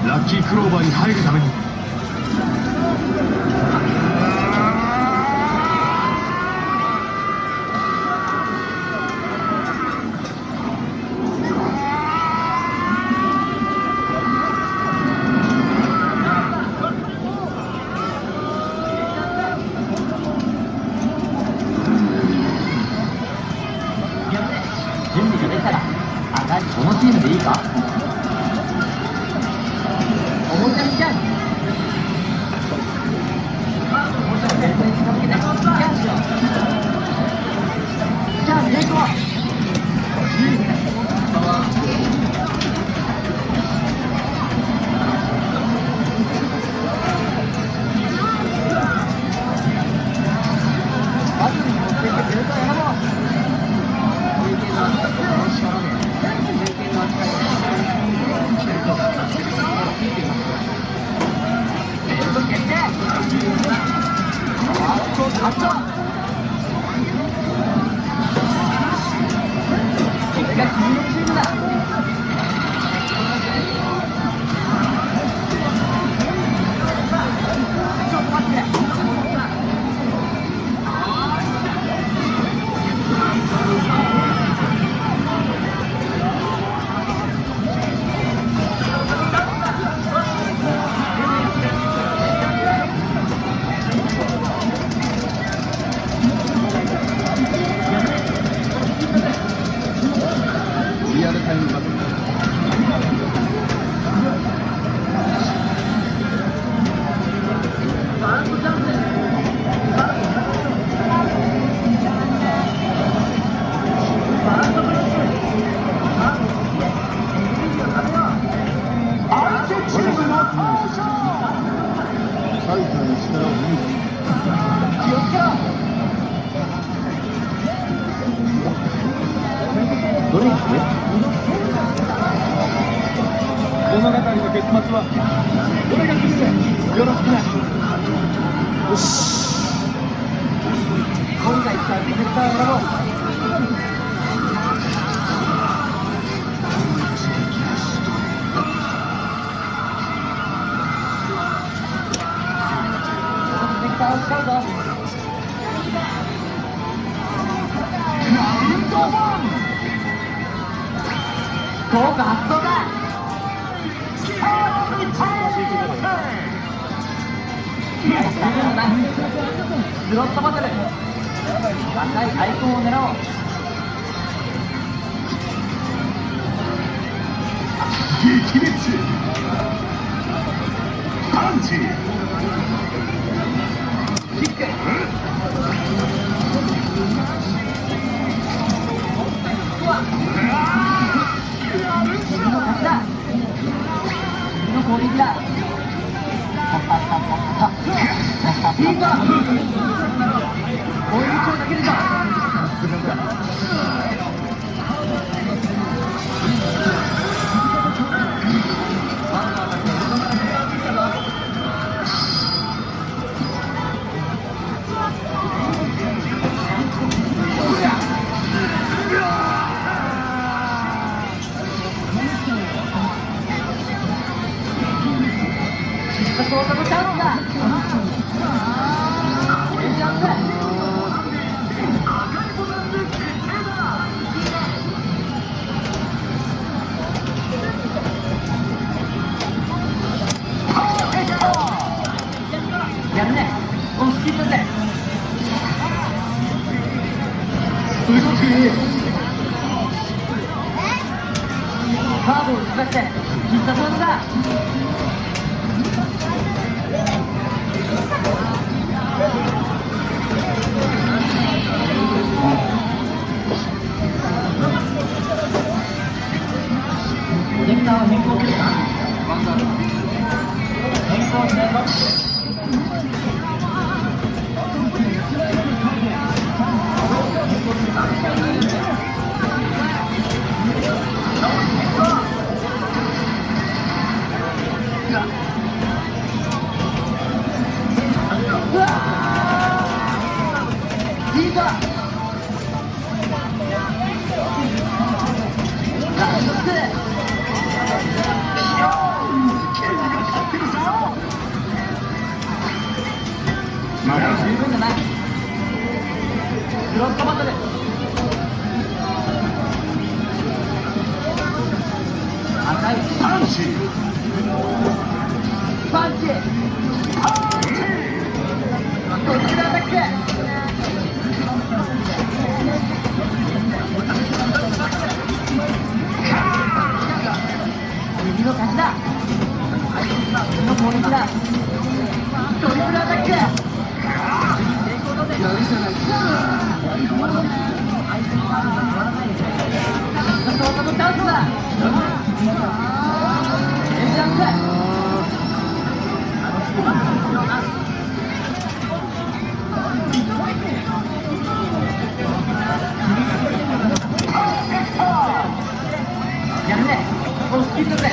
ラッキークローバーに入るために。準備ができたらこのチームでいいか。おもちゃみちゃん、おもちゃをベルトに近づけてキャッチしよう。じゃあレイトはバスに持っていってベルトを選ぼう。どれにする？物語の結末は俺が決める。よろしくな。よし、今回使うプロジェクターを選ぼう。プロジェクターを使うぞ。豪華発動だ。スロットバトル、赤いアイコンを狙おう。激烈パンチキック、君の勝ちだ。君の攻撃だ。いいか、追い打ちをかけるぞ。さすがだ。必殺技のチャンスだ。やるね、押し切ったぜ。すごくいい。カードを使って必殺技だ。プロジェクターを変更するか。変更しないぞ。うわー、いいか。ラスト2。クロットバトル赤いパンチパンチドッジのアタック右の勝ちだ右の攻撃だトリプルアタックやるじゃないかショートのチャンスだレジャンプやるね押し切るぜ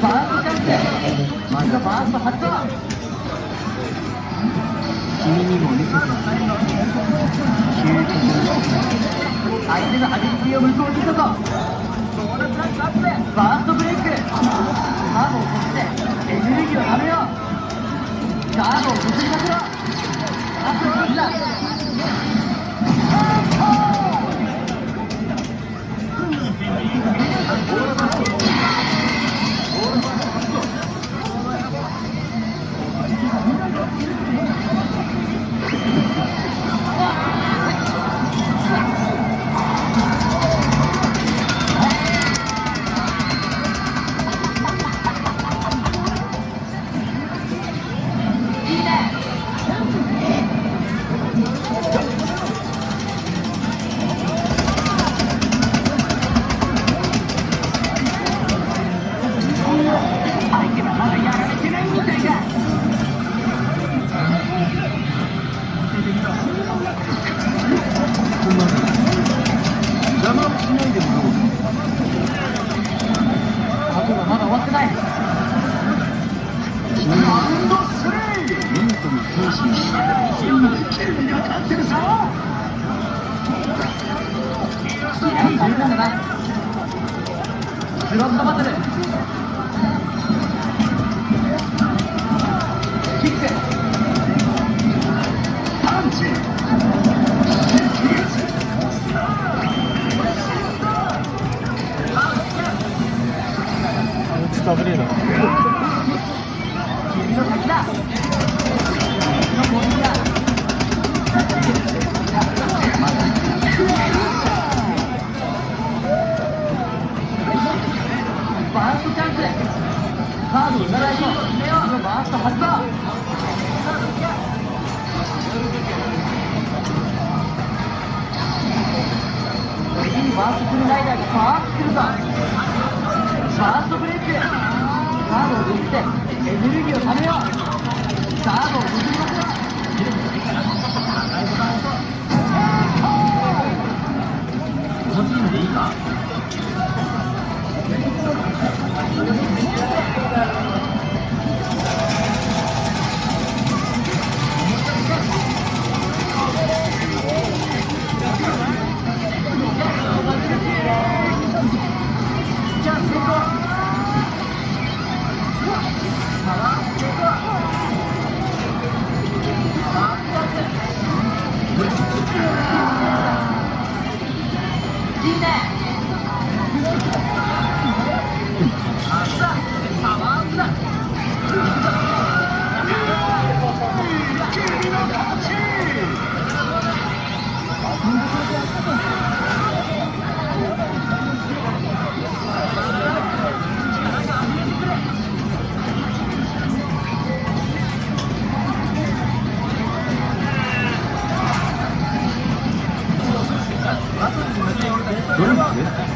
バーストチャンスまずはバースト発動君にも見せて究極の相手のアジリティを無効にしたぞバーストブレイクカードを取ってエネルギーをためようカードを削りましょうあと1つだ邪魔をしないでもらおう。あとはまだ終わってないラウンド3ミントの精神君が勝ってるぞ最後だなフロントバトルキックパンチダブレーだ君の先だ君の攻撃だバーストチャンスカードをいただいて君のバースト発動次にバーストするライダーがパワーアップするぞバーストブレイクカードを振ってエネルギーをためようカードを振りましょうこのチームでいいかじゃあ成功いいねパワーアップだ君の勝ちドリンク